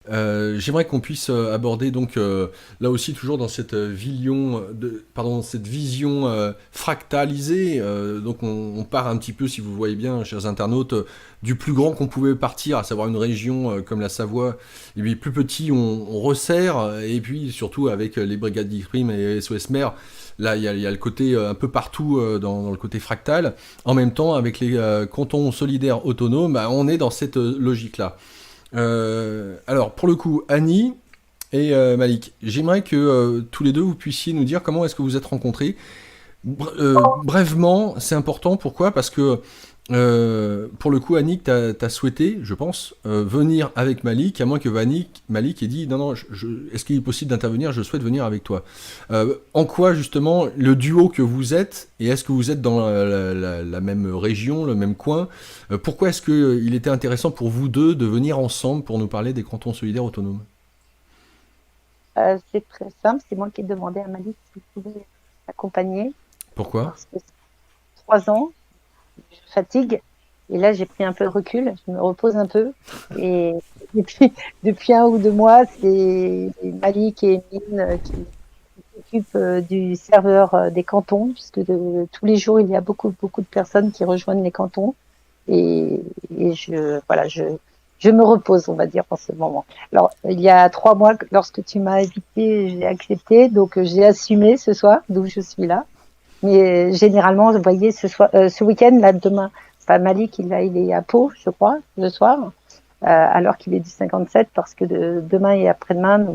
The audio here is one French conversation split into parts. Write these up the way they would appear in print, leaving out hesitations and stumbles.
J'aimerais qu'on puisse aborder donc là aussi toujours dans cette cette vision fractalisée. Donc on part un petit peu, si vous voyez bien, chers internautes, du plus grand qu'on pouvait partir, à savoir une région comme la Savoie. Et puis plus petit, on resserre. Et puis surtout avec les brigades d'Yprim et SOS Mer, là il y a le côté un peu partout dans le côté fractal. En même temps, avec les cantons solidaires autonomes, bah, on est dans cette logique-là. Alors, pour le coup, Annie et Malik, j'aimerais que tous les deux vous puissiez nous dire comment est-ce que vous êtes rencontrés. Brèvement, c'est important. Pourquoi? Parce que pour le coup, Annie, t'as souhaité, je pense, venir avec Malik, à moins que Malik ait dit non, non, est-ce qu'il est possible d'intervenir? Je souhaite venir avec toi. En quoi, justement, le duo que vous êtes, et est-ce que vous êtes dans la même région, le même coin? Pourquoi est-ce qu'il était intéressant pour vous deux de venir ensemble pour nous parler des cantons solidaires autonomes? C'est très simple, c'est moi qui ai demandé à Malik s'il pouvait accompagner Pourquoi? parce que c'est 3 ans, je fatigue et là j'ai pris un peu de recul, je me repose un peu et depuis, depuis 1 ou 2 mois, c'est Malik et Mine qui s'occupent du serveur des cantons puisque tous les jours il y a beaucoup de personnes qui rejoignent les cantons et, et je me repose, on va dire, en ce moment. Alors, il y a 3 mois, lorsque tu m'as invité, j'ai accepté, donc j'ai assumé ce soir, d'où je suis là. Mais généralement, vous voyez, ce week-end, là, demain, pas Malik, il est à Pau, je crois, le soir, alors qu'il est du 57, parce que demain et après-demain,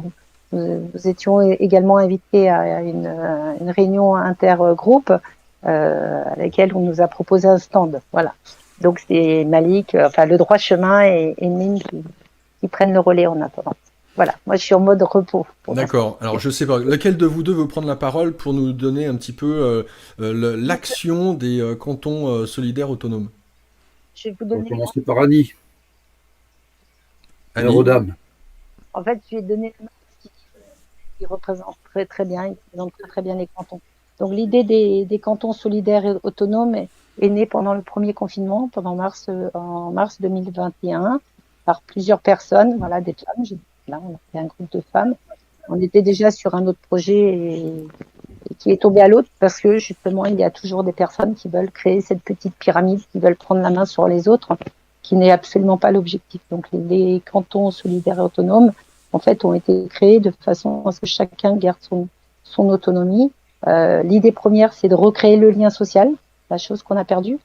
nous étions également invités à une réunion intergroupe à laquelle on nous a proposé un stand. Voilà. Donc c'est Malik, enfin le droit chemin et Mine qui prennent le relais en attendant. Voilà, moi je suis en mode repos pour l'instant. D'accord. Alors je sais pas, lequel de vous deux veut prendre la parole pour nous donner un petit peu l'action des cantons solidaires autonomes? Je vais vous On va donner, commencer par Annie, mère aux Annie? dames. en fait, je vais donner le qui représente très très bien, il présente très très bien les cantons. Donc l'idée des cantons solidaires et autonomes est née pendant le premier confinement, en mars 2021, par plusieurs personnes, voilà, des femmes. Là, on a fait un groupe de femmes. On était déjà sur un autre projet et qui est tombé à l'autre parce que justement, il y a toujours des personnes qui veulent créer cette petite pyramide, qui veulent prendre la main sur les autres, qui n'est absolument pas l'objectif. Donc les cantons solidaires et autonomes, en fait, ont été créés de façon à ce que chacun garde son autonomie. L'idée première, c'est de recréer le lien social, la chose qu'on a perdue.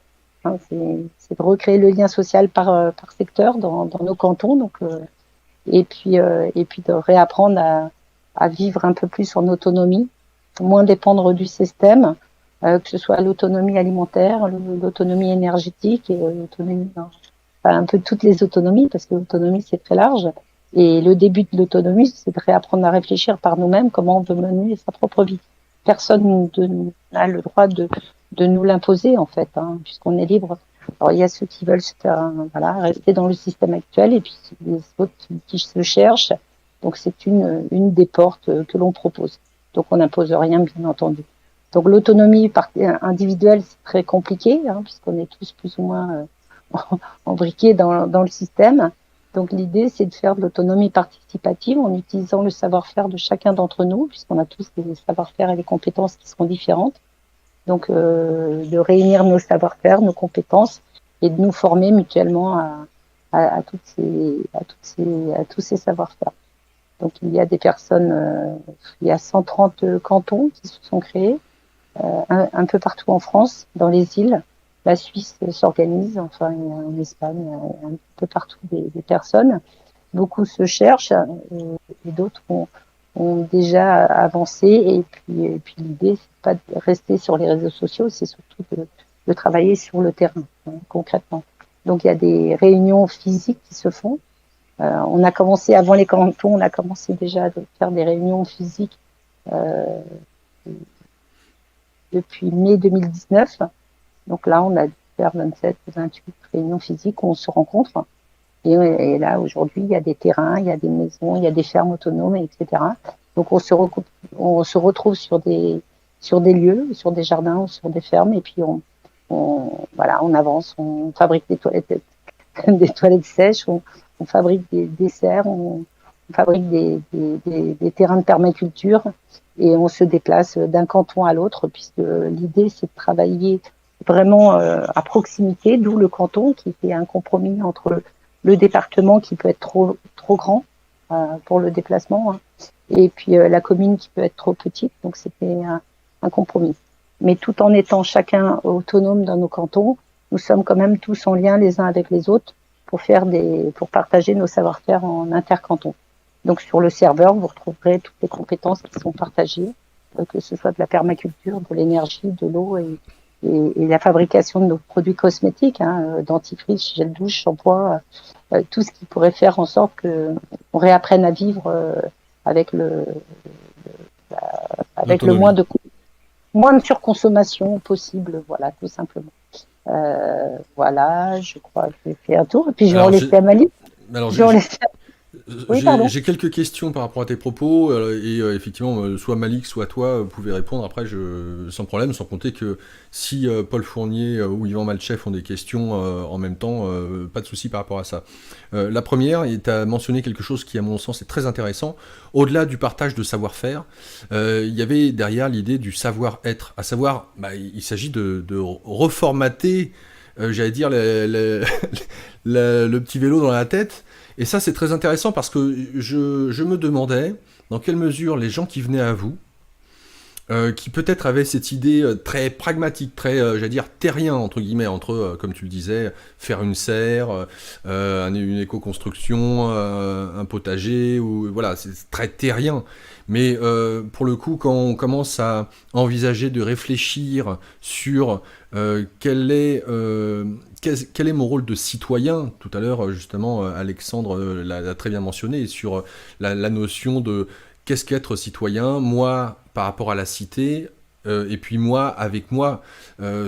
Hein, c'est de recréer le lien social par secteur dans nos cantons. Donc, et puis de réapprendre à vivre un peu plus en autonomie, moins dépendre du système, que ce soit l'autonomie alimentaire, l'autonomie énergétique et l'autonomie, enfin, un peu toutes les autonomies, parce que l'autonomie c'est très large. Et le début de l'autonomie, c'est de réapprendre à réfléchir par nous-mêmes comment on veut mener sa propre vie. Personne n'a le droit de nous l'imposer en fait, hein, puisqu'on est libre. Alors il y a ceux qui veulent voilà, rester dans le système actuel et puis les autres qui se cherchent. Donc c'est une des portes que l'on propose. Donc on n'impose rien bien entendu. Donc l'autonomie individuelle c'est très compliqué hein, puisqu'on est tous plus ou moins embriqués dans le système. Donc l'idée c'est de faire de l'autonomie participative en utilisant le savoir-faire de chacun d'entre nous puisqu'on a tous des savoir-faire et des compétences qui seront différentes. Donc, de réunir nos savoir-faire, nos compétences et de nous former mutuellement à à tous ces savoir-faire. Donc, il y a des personnes, il y a 130 cantons qui se sont créés un peu partout en France, dans les îles. La Suisse s'organise, enfin, en Espagne, un peu partout des personnes. Beaucoup se cherchent et d'autres ont déjà avancé. Et puis l'idée, c'est pas de rester sur les réseaux sociaux, c'est surtout de travailler sur le terrain, hein, concrètement. Donc il y a des réunions physiques qui se font. On a commencé avant les cantons, on a commencé déjà à faire des réunions physiques euh, depuis mai 2019. Donc là, on a dû faire 27 ou 28 réunions physiques où on se rencontre. Et là, aujourd'hui, il y a des terrains, il y a des maisons, il y a des fermes autonomes, etc. Donc, on se retrouve sur des lieux, sur des jardins ou sur des fermes, et puis voilà, on avance, on fabrique des toilettes, des toilettes sèches, on fabrique des desserts, on fabrique des terrains de permaculture et on se déplace d'un canton à l'autre, puisque l'idée c'est de travailler vraiment à proximité, d'où le canton qui fait un compromis entre le département qui peut être trop grand pour le déplacement, hein, et puis la commune qui peut être trop petite. Donc c'était un compromis. Mais tout en étant chacun autonome dans nos cantons, nous sommes quand même tous en lien les uns avec les autres pour partager nos savoir-faire en intercanton. Donc sur le serveur, vous retrouverez toutes les compétences qui sont partagées, que ce soit de la permaculture, de l'énergie, de l'eau et la fabrication de nos produits cosmétiques, hein, dentifrice, gel douche, shampoing, tout ce qui pourrait faire en sorte qu'on réapprenne à vivre avec avec le moins de surconsommation possible, voilà, tout simplement. Voilà, je crois que j'ai fait un tour. Et puis je vais en laisser à Mali. Alors, Oui, pardon. j'ai quelques questions par rapport à tes propos, et effectivement, soit Malik, soit toi, pouvez répondre après, sans problème, sans compter que si Paul Fournier ou Yvan Malchef ont des questions en même temps, pas de souci par rapport à ça. La première, tu as mentionné quelque chose qui, à mon sens, est très intéressant. Au-delà du partage de savoir-faire, il y avait derrière l'idée du savoir-être, à savoir, il s'agit de reformater, j'allais dire, le petit vélo dans la tête. Et ça, c'est très intéressant parce que je me demandais dans quelle mesure les gens qui venaient à vous, qui peut-être avaient cette idée très pragmatique, très, j'allais dire, terrien, entre guillemets, entre, comme tu le disais, faire une serre, une éco-construction, un potager, ou voilà, c'est très terrien. Mais pour le coup, quand on commence à envisager de réfléchir sur quel est mon rôle de citoyen, tout à l'heure, justement, Alexandre l'a très bien mentionné, sur la notion de qu'est-ce qu'être citoyen, moi par rapport à la cité, et puis moi avec moi,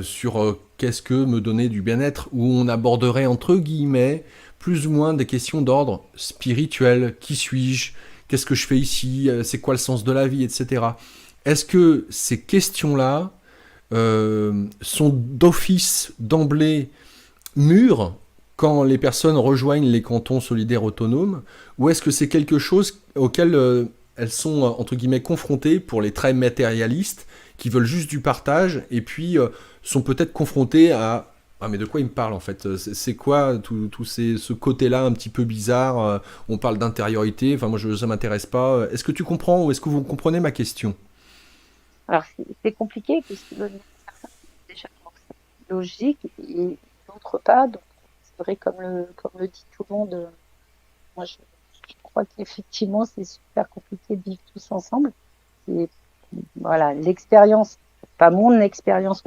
sur qu'est-ce que me donner du bien-être, où on aborderait entre guillemets plus ou moins des questions d'ordre spirituel, qui suis-je, qu'est-ce que je fais ici, c'est quoi le sens de la vie, etc. Est-ce que ces questions-là sont d'office, d'emblée, mûres quand les personnes rejoignent les cantons solidaires autonomes, ou est-ce que c'est quelque chose auquel elles sont, entre guillemets, confrontées pour les très matérialistes, qui veulent juste du partage, et puis sont peut-être confrontées à « Ah, mais de quoi il me parle, en fait? C'est quoi ce côté-là un petit peu bizarre? On parle d'intériorité, enfin, moi, ça m'intéresse pas. Est-ce que tu comprends, ou est-ce que vous comprenez ma question? » Alors c'est compliqué puisque déjà logique et d'autre pas. Donc c'est vrai comme le dit tout le monde. Moi je crois qu'effectivement c'est super compliqué de vivre tous ensemble. Et voilà, l'expérience, pas mon expérience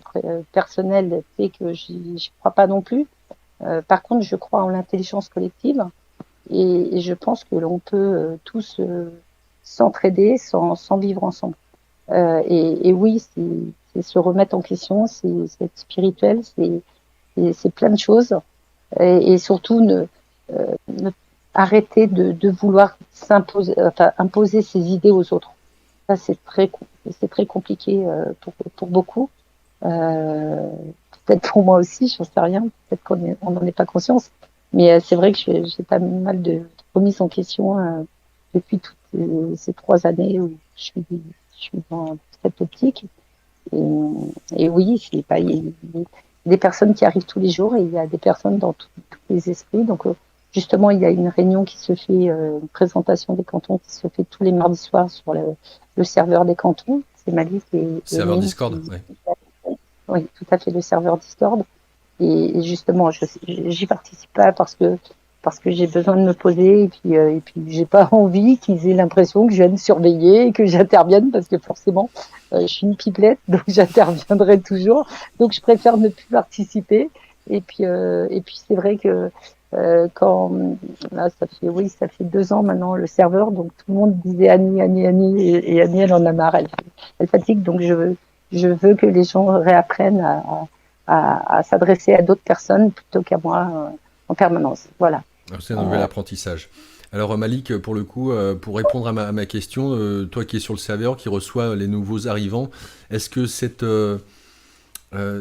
personnelle fait que j'y crois pas non plus. Par contre, je crois en l'intelligence collective et je pense que l'on peut tous s'entraider sans vivre ensemble. Et oui, c'est se remettre en question, c'est être spirituel, c'est plein de choses. Et surtout, ne arrêter de vouloir imposer ses idées aux autres. Ça, c'est très compliqué pour beaucoup. Euh, Peut-être pour moi aussi, j'en sais rien. Peut-être on n'en est pas conscience. Mais c'est vrai que j'ai pas mal de remise en question depuis toutes ces 3 années où je suis dans cette optique. Et oui, c'est pas, il y a des personnes qui arrivent tous les jours et il y a des personnes dans tous les esprits. Donc, justement, il y a une réunion qui se fait, une présentation des cantons qui se fait tous les mardis soirs sur le serveur des cantons. C'est Malice et Serveur Mine Discord, oui. Oui, tout à fait, le serveur Discord. Et justement, j'y participe pas parce que j'ai besoin de me poser et puis j'ai pas envie qu'ils aient l'impression que je vienne surveiller et que j'intervienne parce que forcément je suis une pipelette donc j'interviendrai toujours. Donc je préfère ne plus participer. Et puis c'est vrai que quand là ça fait 2 ans maintenant le serveur, donc tout le monde disait Annie et Annie elle en a marre, elle fatigue, donc je veux que les gens réapprennent à s'adresser à d'autres personnes plutôt qu'à moi en permanence. Voilà. Alors, c'est un nouvel apprentissage. Alors Malik, pour le coup, pour répondre à ma question, toi qui es sur le serveur, qui reçoit les nouveaux arrivants, est-ce que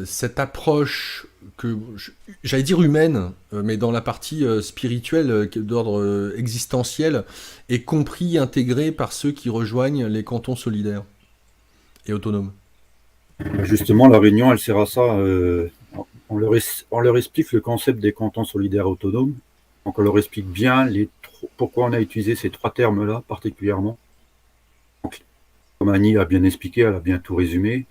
cette approche j'allais dire humaine, mais dans la partie spirituelle, d'ordre existentiel, est compris, intégré par ceux qui rejoignent les cantons solidaires et autonomes. Justement, la Réunion, elle sert à ça. On leur explique le concept des cantons solidaires autonomes. Donc, on leur explique bien pourquoi on a utilisé ces 3 termes-là particulièrement. Donc, comme Annie a bien expliqué, elle a bien tout résumé.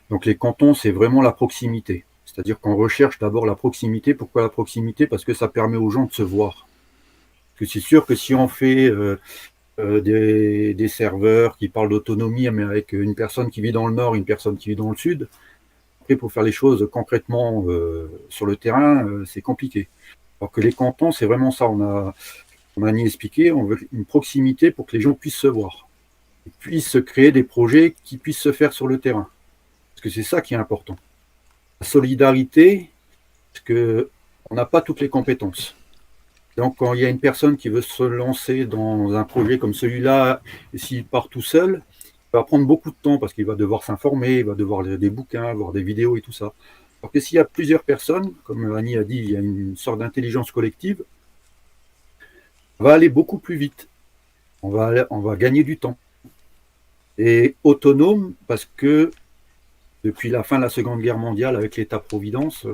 Donc, les cantons, c'est vraiment la proximité. C'est-à-dire qu'on recherche d'abord la proximité. Pourquoi la proximité? Parce que ça permet aux gens de se voir. Parce que c'est sûr que si on fait des serveurs qui parlent d'autonomie, mais avec une personne qui vit dans le nord, une personne qui vit dans le sud, après, pour faire les choses concrètement sur le terrain, c'est compliqué. Alors que les cantons, c'est vraiment ça. On a ni expliqué, on veut une proximité pour que les gens puissent se voir, puissent créer des projets qui puissent se faire sur le terrain. Parce que c'est ça qui est important. La solidarité, parce qu'on n'a pas toutes les compétences. Donc, quand il y a une personne qui veut se lancer dans un projet comme celui-là, et s'il part tout seul, il va prendre beaucoup de temps parce qu'il va devoir s'informer, il va devoir lire des bouquins, voir des vidéos et tout ça. Alors que s'il y a plusieurs personnes, comme Annie a dit, il y a une sorte d'intelligence collective, on va aller beaucoup plus vite. On va gagner du temps. Et autonome, parce que depuis la fin de la Seconde Guerre mondiale, avec l'État-providence,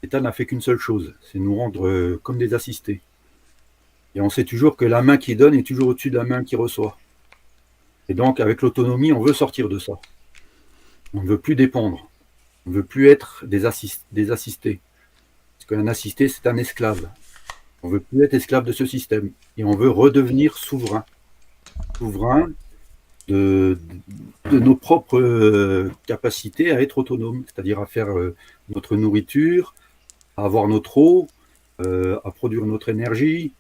l'État n'a fait qu'une seule chose, c'est nous rendre comme des assistés. Et on sait toujours que la main qui donne est toujours au-dessus de la main qui reçoit. Et donc, avec l'autonomie, on veut sortir de ça. On ne veut plus dépendre. On ne veut plus être des assistés. Parce qu'un assisté, c'est un esclave. On ne veut plus être esclave de ce système. Et on veut redevenir souverain. Souverain de nos propres capacités à être autonomes, c'est-à-dire à faire notre nourriture, à avoir notre eau, à produire notre énergie,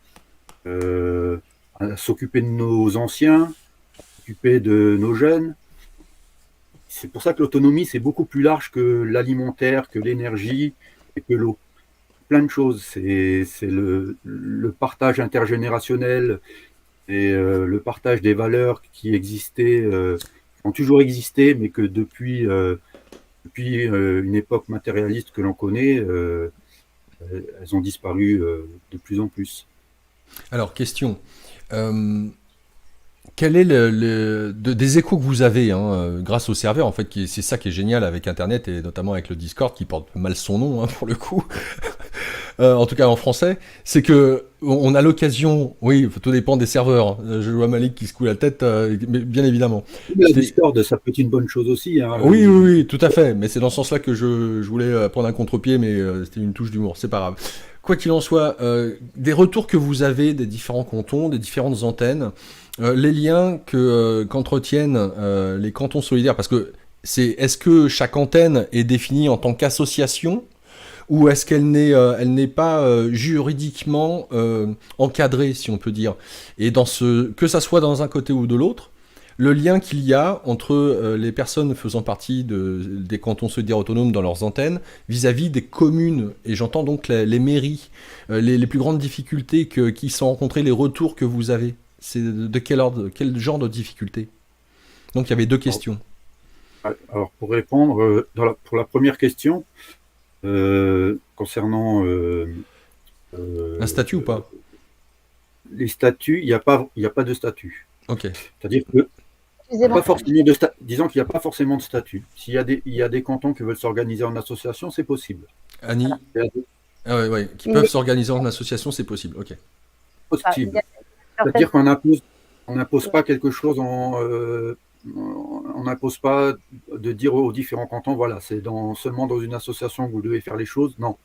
à s'occuper de nos anciens, à s'occuper de nos jeunes. C'est pour ça que l'autonomie, c'est beaucoup plus large que l'alimentaire, que l'énergie et que l'eau. Plein de choses. C'est le partage intergénérationnel et le partage des valeurs qui existaient, ont toujours existé, mais que depuis une époque matérialiste que l'on connaît, elles ont disparu de plus en plus. Alors, question. Quel est des échos que vous avez grâce au serveur, en fait, c'est ça qui est génial avec Internet et notamment avec le Discord qui porte mal son nom pour le coup, en tout cas en français, c'est que on a l'occasion, oui, tout dépend des serveurs. Je vois Malik qui se coule la tête, mais bien évidemment. Le Discord, ça peut être une bonne chose aussi. Oui, tout à fait, mais c'est dans ce sens-là que je voulais prendre un contre-pied, mais c'était une touche d'humour, c'est pas grave. Quoi qu'il en soit, des retours que vous avez des différents cantons, des différentes antennes, les liens qu'entretiennent les cantons solidaires, parce que est-ce que chaque antenne est définie en tant qu'association ou est-ce qu'elle n'est pas juridiquement encadrée, si on peut dire, et que ça soit dans un côté ou de l'autre, le lien qu'il y a entre les personnes faisant partie des cantons solidaires autonomes dans leurs antennes vis-à-vis des communes, et j'entends donc les mairies, les plus grandes difficultés qui sont rencontrées, les retours que vous avez, c'est de quel ordre, quel genre de difficultés? Donc il y avait 2 questions. Alors pour répondre, pour la première question, concernant un statut ou pas? Les statuts, il n'y a pas de statut. Ok. C'est-à-dire que pas forcément disons qu'il n'y a pas forcément de statut. Il y a des cantons qui veulent s'organiser en association, c'est possible. Annie, qui peuvent s'organiser en association, c'est possible. Ok. Possible. C'est-à-dire qu'on n'impose pas quelque chose on n'impose pas de dire aux différents cantons, voilà, c'est seulement dans une association que vous devez faire les choses. Non.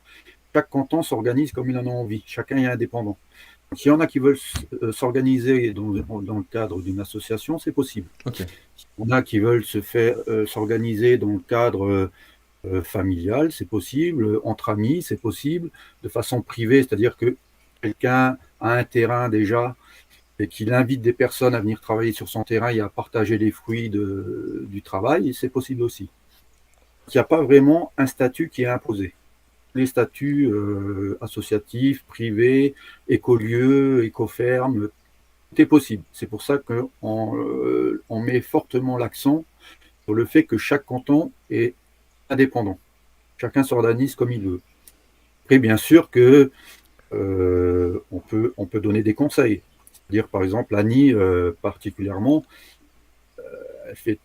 Chaque canton s'organise comme il en a envie. Chacun est indépendant. Donc, s'il y en a qui veulent s'organiser dans le cadre d'une association, c'est possible. Okay. Il y en a qui veulent s'organiser dans le cadre familial, c'est possible. Entre amis, c'est possible. De façon privée, c'est-à-dire que quelqu'un a un terrain déjà et qu'il invite des personnes à venir travailler sur son terrain et à partager les fruits du travail, c'est possible aussi. Il n'y a pas vraiment un statut qui est imposé. Les statuts associatifs, privés, écolieux, écofermes, tout est possible. C'est pour ça qu'on met fortement l'accent sur le fait que chaque canton est indépendants. Chacun s'organise comme il veut. Après, bien sûr que on peut donner des conseils. C'est-à-dire, par exemple, Annie, particulièrement,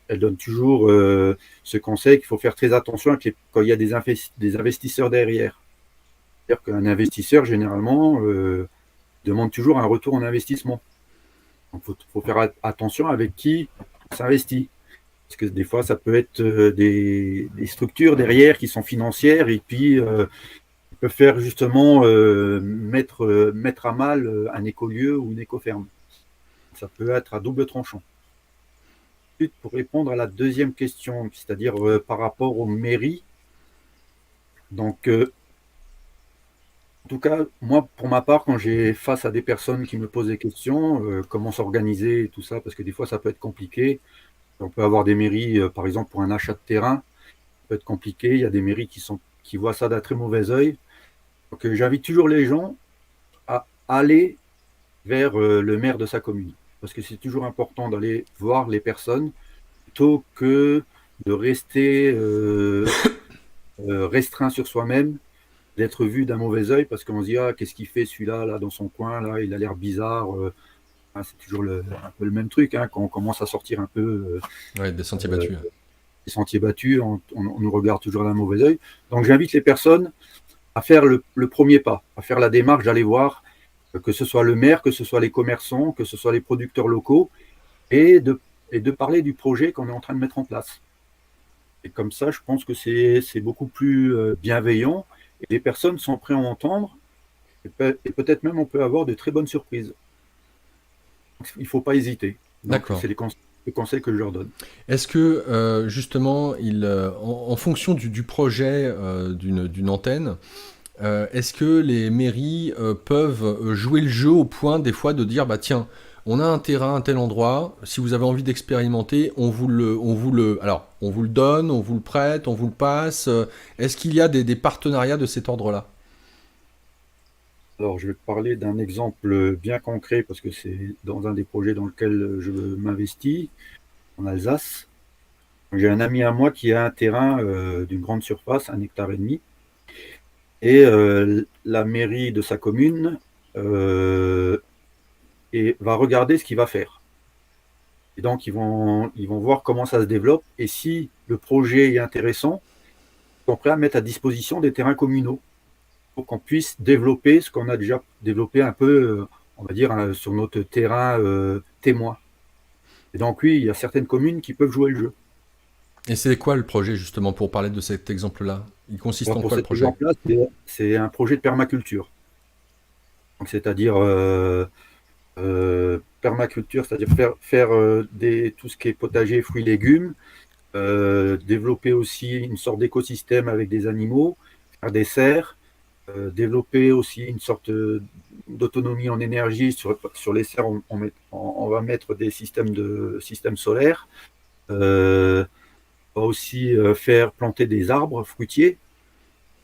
elle donne toujours ce conseil qu'il faut faire très attention quand il y a des investisseurs derrière. C'est-à-dire qu'un investisseur, généralement, demande toujours un retour en investissement. Donc, il faut faire attention avec qui on s'investit. Parce que des fois, ça peut être des structures derrière qui sont financières et puis peuvent faire justement mettre à mal un écolieu ou une écoferme. Ça peut être à double tranchant. Pour répondre à la deuxième question, c'est-à-dire par rapport aux mairies, donc en tout cas, moi, pour ma part, quand j'ai face à des personnes qui me posent des questions, comment s'organiser et tout ça, parce que des fois, ça peut être compliqué. On peut avoir des mairies, par exemple, pour un achat de terrain, ça peut être compliqué. Il y a des mairies qui voient ça d'un très mauvais œil. Donc, j'invite toujours les gens à aller vers le maire de sa commune. Parce que c'est toujours important d'aller voir les personnes plutôt que de rester restreint sur soi-même, d'être vu d'un mauvais œil parce qu'on se dit ah, qu'est-ce qu'il fait celui-là là, dans son coin, là, il a l'air bizarre. C'est toujours un peu le même truc hein, quand on commence à sortir un peu des sentiers battus. Des sentiers battus, on nous regarde toujours d'un mauvais œil. Donc j'invite les personnes à faire le premier pas, à faire la démarche d'aller voir que ce soit le maire, que ce soit les commerçants, que ce soit les producteurs locaux, et de parler du projet qu'on est en train de mettre en place. Et comme ça, je pense que c'est beaucoup plus bienveillant, et les personnes sont prêtes à entendre, et peut-être même on peut avoir de très bonnes surprises. Il ne faut pas hésiter. D'accord. C'est les conseils que je leur donne. Est-ce que justement, en fonction du projet d'une antenne, est-ce que les mairies peuvent jouer le jeu au point des fois de dire bah tiens, on a un terrain à un tel endroit, si vous avez envie d'expérimenter, on vous le donne, on vous le prête, on vous le passe. Est-ce qu'il y a des partenariats de cet ordre-là? Alors, je vais te parler d'un exemple bien concret parce que c'est dans un des projets dans lequel je m'investis, en Alsace. J'ai un ami à moi qui a un terrain d'une grande surface, 1,5 hectare, et la mairie de sa commune va regarder ce qu'il va faire. Et donc, ils vont voir comment ça se développe, et si le projet est intéressant, ils sont prêts à mettre à disposition des terrains communaux pour qu'on puisse développer ce qu'on a déjà développé un peu, on va dire, sur notre terrain témoin. Et donc oui, il y a certaines communes qui peuvent jouer le jeu. Et c'est quoi le projet justement pour parler de cet exemple-là? Il consiste en quoi le projet? C'est un projet de permaculture. C'est-à-dire permaculture, c'est-à-dire faire tout ce qui est potager, fruits, légumes, développer aussi une sorte d'écosystème avec des animaux, faire des serres, développer aussi une sorte d'autonomie en énergie. Sur les serres, on va mettre des systèmes solaires. On va aussi faire planter des arbres fruitiers.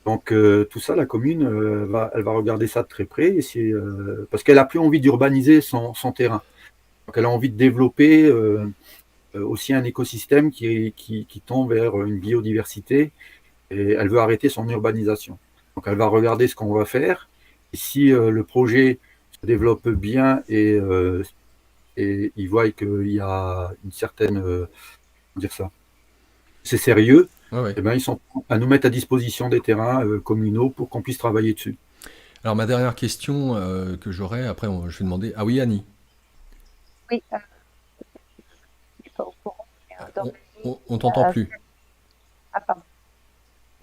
Donc tout ça, la commune, elle va regarder ça de très près, parce qu'elle n'a plus envie d'urbaniser son terrain. Donc elle a envie de développer aussi un écosystème qui tend vers une biodiversité, et elle veut arrêter son urbanisation. Donc elle va regarder ce qu'on va faire, et si le projet se développe bien et ils voient qu'il y a une certaine, comment dire ça, c'est sérieux, et ben, ils sont à nous mettre à disposition des terrains communaux pour qu'on puisse travailler dessus. Alors ma dernière question que j'aurais, après je vais demander... Ah oui, Annie. Oui, je suis pas au courant. On t'entend plus. Ah, pardon.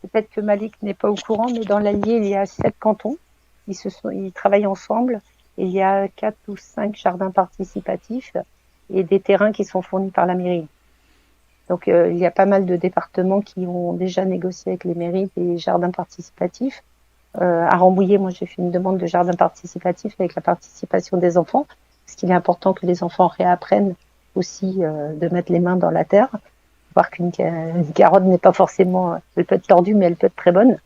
Peut-être que Malik n'est pas au courant, mais dans l'Allier, il y a 7 cantons. Ils travaillent ensemble. Et il y a 4 ou 5 jardins participatifs et des terrains qui sont fournis par la mairie. Donc, il y a pas mal de départements qui ont déjà négocié avec les mairies des jardins participatifs. À Rambouillet, moi, j'ai fait une demande de jardin participatif avec la participation des enfants, parce qu'il est important que les enfants réapprennent aussi de mettre les mains dans la terre, voir qu'une carotte n'est pas forcément, elle peut être tordue, mais elle peut être très bonne.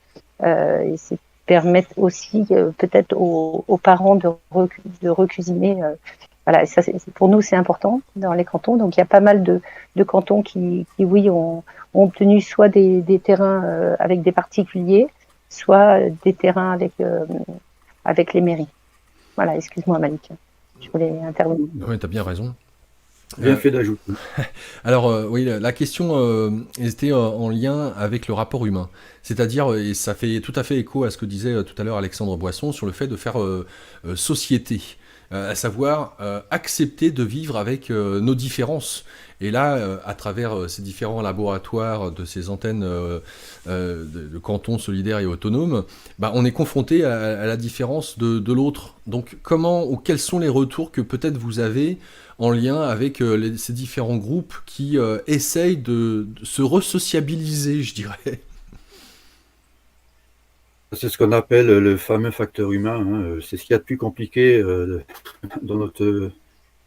Et c'est permettre aussi peut-être aux parents de recuisiner Voilà, et ça, pour nous, c'est important dans les cantons. Donc, il y a pas mal de cantons qui oui, ont obtenu soit des terrains avec des particuliers, soit des terrains avec les mairies. Voilà, excuse-moi, Malik. Je voulais intervenir. Oui, tu as bien raison. Bien fait d'ajouter. Alors oui, la question était en lien avec le rapport humain. C'est-à-dire, et ça fait tout à fait écho à ce que disait tout à l'heure Alexandre Boisson sur le fait de faire société, à savoir accepter de vivre avec nos différences. Et là, à travers ces différents laboratoires de ces antennes de cantons solidaires et autonomes, bah, on est confronté à la différence de l'autre. Donc comment ou quels sont les retours que peut-être vous avez en lien avec ces différents groupes qui essayent de se resociabiliser, je dirais. C'est ce qu'on appelle le fameux facteur humain, hein. C'est ce qu'il y a de plus compliqué dans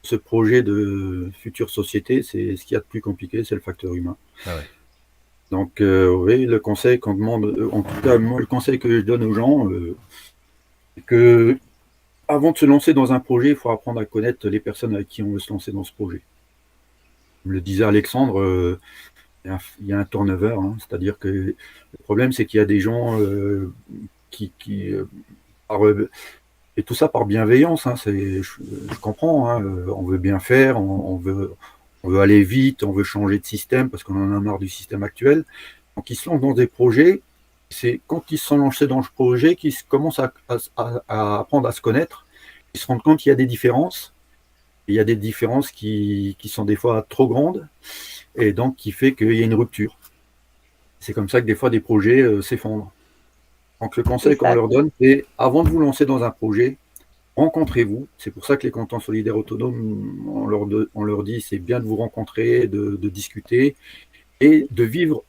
ce projet de future société. C'est ce qu'il y a de plus compliqué, c'est le facteur humain. Ah ouais. Donc oui, le conseil qu'on demande, en tout cas moi le conseil que je donne aux gens, c'est que avant de se lancer dans un projet, il faut apprendre à connaître les personnes avec qui on veut se lancer dans ce projet. Comme le disait Alexandre, il y a un turnover, hein. C'est-à-dire que le problème, c'est qu'il y a des gens qui et tout ça par bienveillance, hein, je comprends, hein, on veut bien faire, on veut aller vite, on veut changer de système parce qu'on en a marre du système actuel. Donc ils se lancent dans des projets, c'est quand ils se sont lancés dans ce projet qu'ils commencent à apprendre à se connaître, ils se rendent compte qu'il y a des différences, et il y a des différences qui sont des fois trop grandes, et donc qui fait qu'il y a une rupture. C'est comme ça que des fois des projets s'effondrent. Donc le conseil qu'on leur donne, c'est avant de vous lancer dans un projet, rencontrez-vous. C'est pour ça que les cantons solidaires autonomes, on leur dit, c'est bien de vous rencontrer, de discuter et de vivre,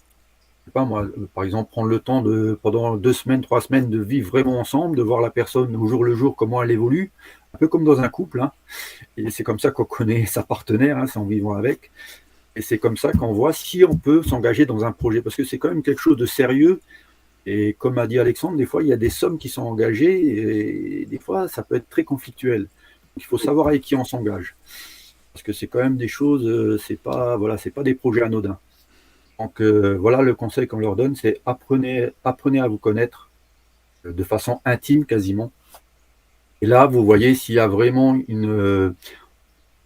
je sais pas moi, par exemple, prendre le temps pendant 2 semaines, 3 semaines, de vivre vraiment ensemble, de voir la personne au jour le jour, comment elle évolue, un peu comme dans un couple, hein. Et c'est comme ça qu'on connaît sa partenaire, hein, c'est en vivant avec. Et c'est comme ça qu'on voit si on peut s'engager dans un projet, parce que c'est quand même quelque chose de sérieux. Et comme a dit Alexandre, des fois, il y a des sommes qui sont engagées, et des fois, ça peut être très conflictuel. Il faut savoir avec qui on s'engage. Parce que c'est quand même des choses, c'est pas des projets anodins. Donc voilà, le conseil qu'on leur donne, c'est apprenez à vous connaître de façon intime quasiment. Et là, vous voyez s'il y a vraiment une... je ne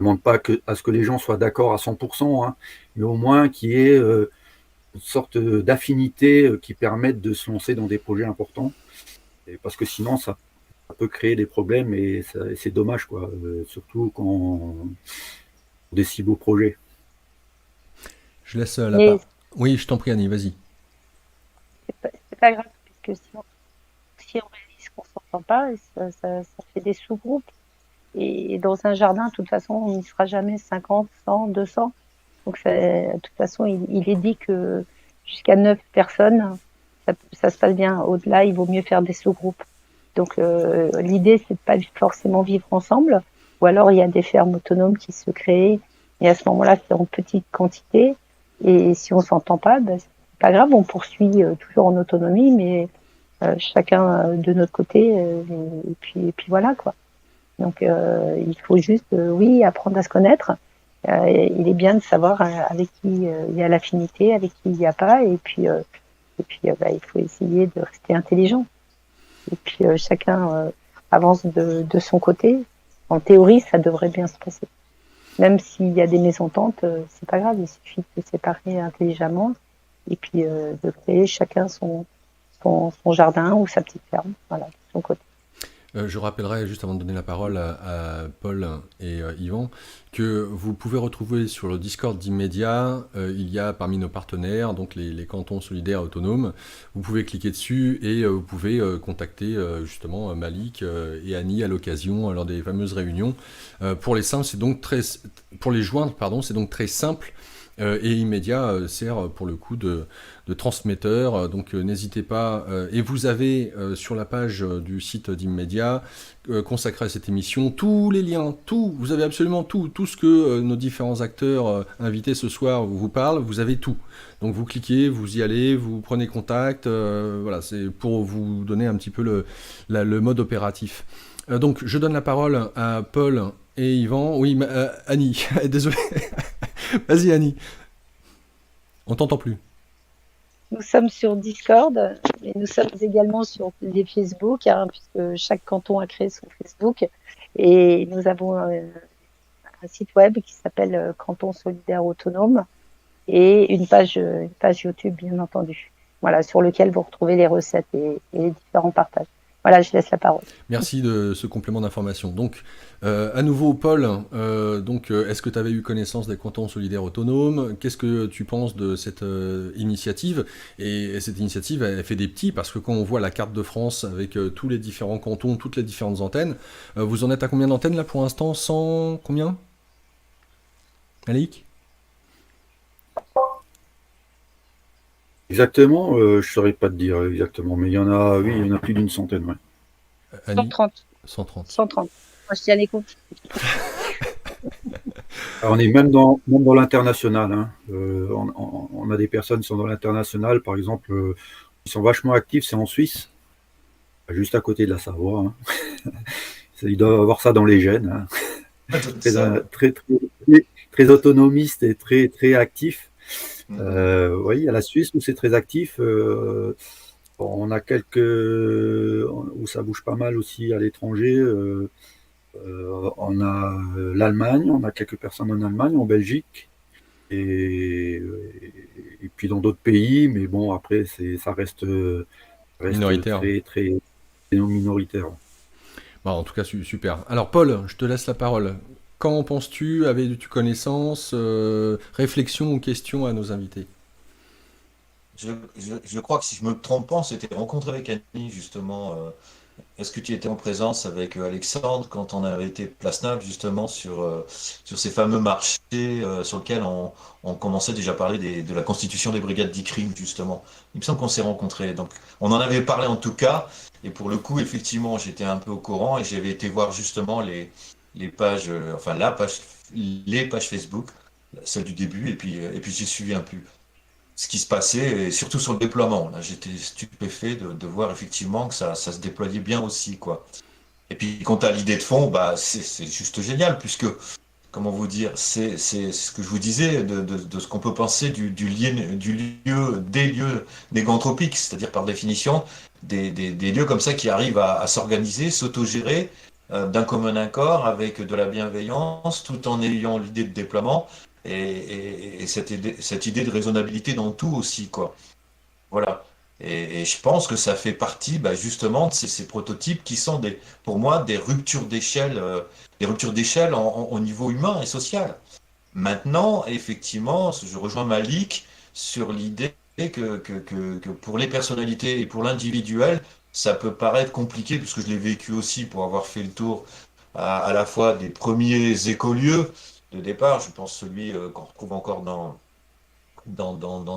demande pas à ce que les gens soient d'accord à 100%, hein, mais au moins qu'il y ait une sorte d'affinité qui permette de se lancer dans des projets importants. Et parce que sinon, ça peut créer des problèmes et c'est dommage, quoi, surtout quand on des si beaux projets. Je laisse la part. Oui, je t'en prie, Annie, vas-y. C'est pas grave, puisque si on réalise qu'on s'entend pas, ça fait des sous-groupes. Et dans un jardin, de toute façon, on n'y sera jamais 50, 100, 200. Donc, de toute façon, il est dit que jusqu'à 9 personnes, ça se passe bien. Au-delà, il vaut mieux faire des sous-groupes. Donc, l'idée, c'est de pas forcément vivre ensemble. Ou alors, il y a des fermes autonomes qui se créent. Et à ce moment-là, c'est en petite quantité. Et si on s'entend pas, ben, c'est pas grave, on poursuit toujours en autonomie, mais chacun de notre côté. Et puis voilà, quoi. Donc, il faut juste, oui, apprendre à se connaître. Il est bien de savoir avec qui il y a l'affinité, avec qui il n'y a pas. Et puis bah, il faut essayer de rester intelligent. Et puis, chacun avance de son côté. En théorie, ça devrait bien se passer. Même s'il y a des mésententes, c'est pas grave. Il suffit de se séparer intelligemment et puis de créer chacun son jardin ou sa petite ferme, voilà, de son côté. Je rappellerai, juste avant de donner la parole à Paul et Yvan, que vous pouvez retrouver sur le Discord d'Immédiat, il y a parmi nos partenaires, donc les cantons solidaires autonomes, vous pouvez cliquer dessus et vous pouvez contacter justement Malik et Annie à l'occasion lors des fameuses réunions. Pour les joindre, pardon, c'est donc très simple. Et Immédiat sert pour le coup de transmetteur, donc n'hésitez pas. Et vous avez sur la page du site d'Immédiat consacré à cette émission tous les liens, vous avez absolument tout ce que nos différents acteurs invités ce soir vous parlent, vous avez tout. Donc vous cliquez, vous y allez, vous prenez contact, voilà, c'est pour vous donner un petit peu le mode opératif. Donc je donne la parole à Paul Et Yvan, oui, Annie, désolé. Vas-y Annie, on t'entend plus. Nous sommes sur Discord et nous sommes également sur les Facebook, hein, puisque chaque canton a créé son Facebook. Et nous avons un site web qui s'appelle Canton Solidaire Autonome et une page YouTube, bien entendu. Voilà, sur lequel vous retrouvez les recettes et les différents partages. Voilà, je laisse la parole. Merci de ce complément d'information. Donc, à nouveau, Paul, est-ce que tu avais eu connaissance des cantons solidaires autonomes? Qu'est-ce que tu penses de cette initiative? Et cette initiative, elle fait des petits, parce que quand on voit la carte de France avec tous les différents cantons, toutes les différentes antennes, vous en êtes à combien d'antennes là pour l'instant? 100 combien? Alec? Exactement, je ne saurais pas te dire exactement, mais il y en a, oui, il y en a plus d'une centaine, ouais. Annie? 130. 130. 130. Moi, je tiens les comptes. Alors, on est même dans l'international, hein. On a des personnes qui sont dans l'international, par exemple, qui sont vachement actifs, c'est en Suisse, juste à côté de la Savoie, hein. Ils doivent avoir ça dans les gènes, hein. Très autonomiste et très, très actif. Oui, il y a la Suisse où c'est très actif. On a quelques où ça bouge pas mal aussi à l'étranger. On a l'Allemagne, on a quelques personnes en Allemagne, en Belgique, et, et puis dans d'autres pays, mais bon, après, ça reste Minoritaire. très, très minoritaire. Bon, en tout cas, super. Alors, Paul, je te laisse la parole. Qu'en penses-tu? Avais-tu connaissance? Réflexion ou questions à nos invités? Je crois que si je me trompe pas, on s'était rencontré avec Annie justement. Est-ce que tu étais en présence avec Alexandre quand on avait été Place Nave justement sur ces fameux marchés sur lesquels on commençait déjà à parler de la constitution des brigades d'ICRIM justement. Il me semble qu'on s'est rencontrés. Donc on en avait parlé en tout cas. Et pour le coup, effectivement, j'étais un peu au courant et j'avais été voir justement les pages, enfin les pages Facebook, celle du début, et puis j'ai suivi un peu ce qui se passait, et surtout sur le déploiement. Là, j'étais stupéfait de voir effectivement que ça se déployait bien aussi, quoi. Et puis, quant à l'idée de fond, bah, c'est juste génial, puisque, comment vous dire, c'est ce que je vous disais de ce qu'on peut penser des lieux négantropiques, c'est-à-dire par définition, des lieux comme ça qui arrivent à s'organiser, s'autogérer, d'un commun accord, avec de la bienveillance, tout en ayant l'idée de déploiement et cette idée de raisonnabilité dans tout aussi, quoi. Voilà. Et je pense que ça fait partie, bah, justement de ces prototypes qui sont pour moi des ruptures d'échelle au niveau humain et social. Maintenant, effectivement, je rejoins Malik sur l'idée que pour les personnalités et pour l'individuel, ça peut paraître compliqué, puisque je l'ai vécu aussi pour avoir fait le tour à la fois des premiers écolieux de départ. Je pense celui qu'on retrouve encore dans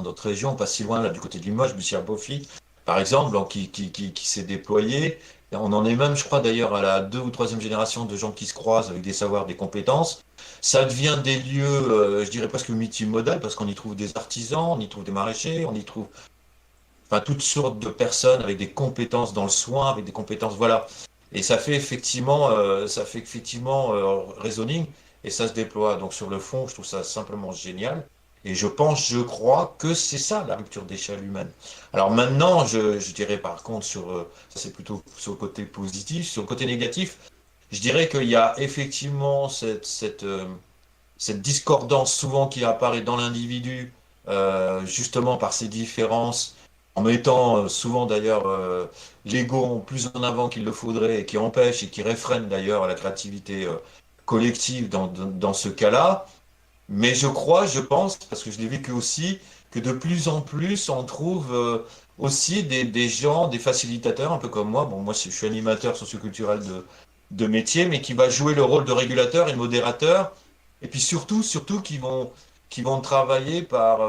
notre région, pas si loin, là, du côté de Limoges, Bussière Bofi, par exemple, donc, qui s'est déployé. Et on en est même, je crois d'ailleurs, à la deux ou troisième génération de gens qui se croisent avec des savoirs, des compétences. Ça devient des lieux, je dirais presque multimodal, parce qu'on y trouve des artisans, on y trouve des maraîchers, on y trouve enfin, toutes sortes de personnes avec des compétences dans le soin, avec des compétences, voilà. Et ça fait effectivement reasoning et ça se déploie. Donc sur le fond, je trouve ça simplement génial. Et je crois que c'est ça la rupture d'échelle humaine. Alors maintenant, je dirais par contre ça c'est plutôt sur le côté positif, sur le côté négatif, je dirais qu'il y a effectivement cette discordance souvent qui apparaît dans l'individu, justement par ces différences, en mettant souvent d'ailleurs l'ego plus en avant qu'il le faudrait, et qui empêche et qui réfrène d'ailleurs la créativité collective dans ce cas-là. Mais je pense, parce que je l'ai vécu aussi, que de plus en plus on trouve aussi des gens, des facilitateurs, un peu comme moi. Bon, moi je suis animateur socioculturel de métier, mais qui va jouer le rôle de régulateur et de modérateur et puis surtout qui vont travailler par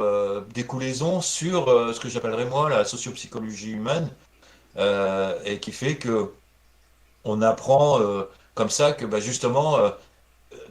découleson sur ce que j'appellerais moi la sociopsychologie humaine, et qui fait que on apprend comme ça que bah, justement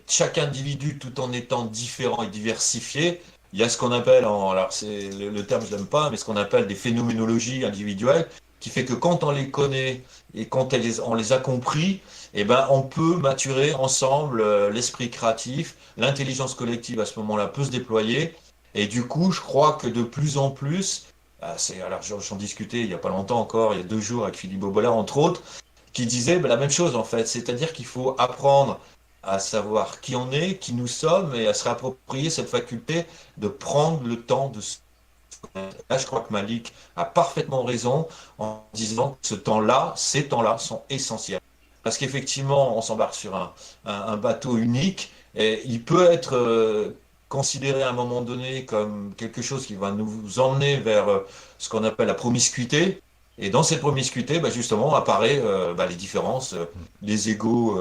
chaque individu, tout en étant différent et diversifié, il y a ce qu'on appelle, alors c'est le terme je l'aime pas, mais ce qu'on appelle des phénoménologies individuelles, qui fait que quand on les connaît et quand on les a compris, eh ben, on peut maturer ensemble l'esprit créatif, l'intelligence collective à ce moment-là peut se déployer. Et du coup, je crois que de plus en plus, alors j'en discutais il n'y a pas longtemps encore, il y a 2 jours avec Philippe Bobola, entre autres, qui disait ben, la même chose en fait, c'est-à-dire qu'il faut apprendre à savoir qui on est, qui nous sommes, et à se réapproprier cette faculté de prendre le temps de se connaître. Là, je crois que Malik a parfaitement raison en disant que ce temps-là, ces temps-là sont essentiels. Parce qu'effectivement, on s'embarque sur un bateau unique, et il peut être considéré à un moment donné comme quelque chose qui va nous emmener vers ce qu'on appelle la promiscuité. Et dans cette promiscuité, bah, justement, apparaît bah, les différences, les égos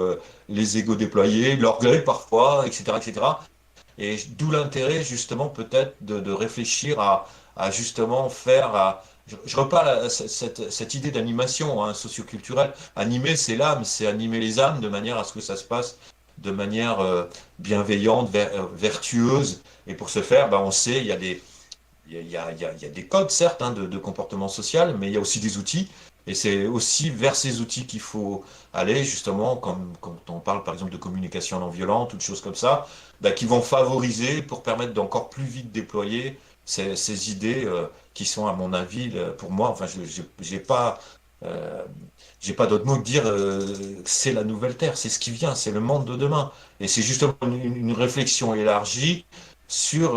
déployés, l'orgueil parfois, etc., etc. Et d'où l'intérêt, justement, peut-être de réfléchir à justement faire. Je reparle à cette idée d'animation hein, socioculturelle. Animer, c'est l'âme, c'est animer les âmes de manière à ce que ça se passe de manière bienveillante, vertueuse. Et pour ce faire, bah, on sait, il y a des, il y a des codes, certes, hein, de comportement social, mais il y a aussi des outils. Et c'est aussi vers ces outils qu'il faut aller, justement, comme quand on parle, par exemple, de communication non violente ou de choses comme ça, bah, qui vont favoriser pour permettre d'encore plus vite déployer ces idées qui sont, à mon avis, pour moi, enfin, euh, j'ai pas d'autre mot que dire, c'est la nouvelle Terre, c'est ce qui vient, c'est le monde de demain. Et c'est justement une réflexion élargie sur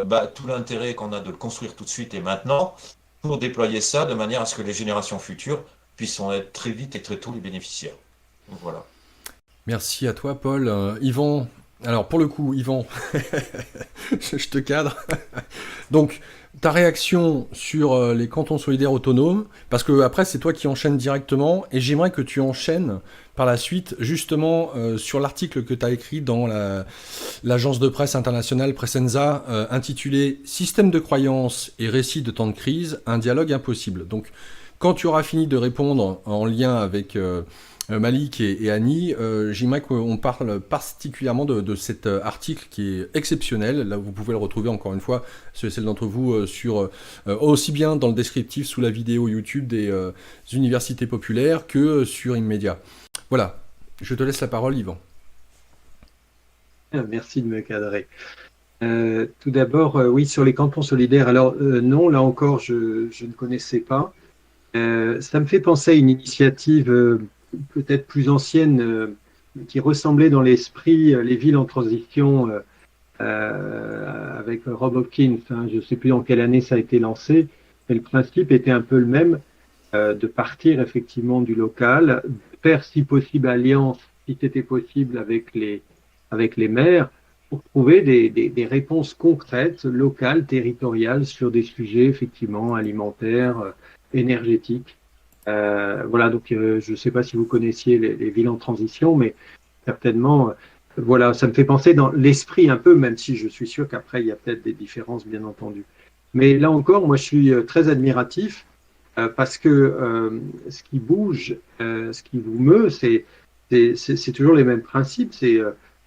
bah, tout l'intérêt qu'on a de le construire tout de suite et maintenant pour déployer ça de manière à ce que les générations futures puissent en être très vite et très tôt les bénéficiaires. Donc, voilà. Merci à toi, Paul. Yvan, alors pour le coup, Yvan, je te cadre. Donc, ta réaction sur les cantons solidaires autonomes, parce que après c'est toi qui enchaînes directement, et j'aimerais que tu enchaînes par la suite justement sur l'article que tu as écrit dans l'agence de presse internationale Presenza, intitulé Système de croyance et récit de temps de crise, un dialogue impossible. Donc, quand tu auras fini de répondre en lien avec Malik et Annie, j'aimerais qu'on parle particulièrement de cet article qui est exceptionnel. Là, vous pouvez le retrouver encore une fois, celles d'entre vous, sur aussi bien dans le descriptif sous la vidéo YouTube des universités populaires que sur Immedia. Voilà, je te laisse la parole, Yvan. Merci de me cadrer. Tout d'abord, oui, sur les cantons solidaires. Alors, non, là encore, je ne connaissais pas. Ça me fait penser à une initiative peut-être plus ancienne qui ressemblait dans l'esprit les villes en transition avec Rob Hopkins. Hein, je ne sais plus dans quelle année ça a été lancé, mais le principe était un peu le même, de partir effectivement du local, faire si possible alliance, si c'était possible avec les maires, pour trouver des réponses concrètes, locales, territoriales, sur des sujets effectivement alimentaires, énergétiques. Voilà, donc je ne sais pas si vous connaissiez les villes en transition, mais certainement, voilà, ça me fait penser dans l'esprit un peu, même si je suis sûr qu'après, il y a peut-être des différences, bien entendu. Mais là encore, moi, je suis très admiratif parce que ce qui bouge, ce qui vous meut, c'est toujours les mêmes principes. C'est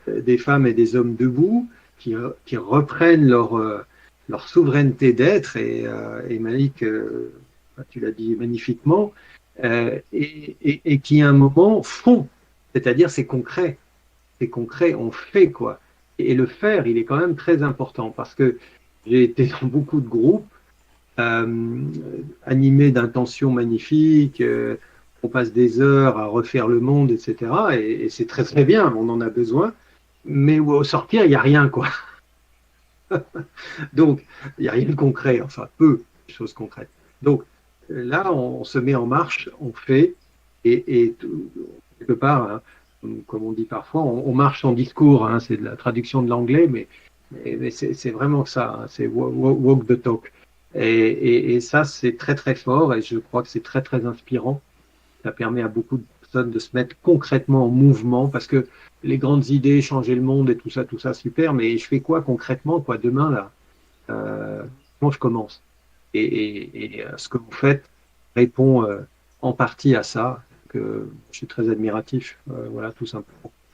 des femmes et des hommes debout qui reprennent leur souveraineté d'être. Et Malik, tu l'as dit magnifiquement, et qui à un moment font, c'est-à-dire c'est concret, on fait quoi. Et le faire, il est quand même très important parce que j'ai été dans beaucoup de groupes animés d'intentions magnifiques, on passe des heures à refaire le monde, etc. Et c'est très très bien, on en a besoin, mais au sortir, il n'y a rien quoi. Donc, il n'y a rien de concret, enfin peu de choses concrètes. Donc, là, on se met en marche, on fait, et quelque part, hein, comme on dit parfois, on marche en discours, hein, c'est de la traduction de l'anglais, mais c'est vraiment ça, hein, c'est walk the talk. Et ça, c'est très très fort, et je crois que c'est très très inspirant. Ça permet à beaucoup de personnes de se mettre concrètement en mouvement, parce que les grandes idées, changer le monde et tout ça, super, mais je fais quoi concrètement, quoi, demain, là comment je commence et ce que vous faites répond en partie à ça, que je suis très admiratif, voilà, tout simplement.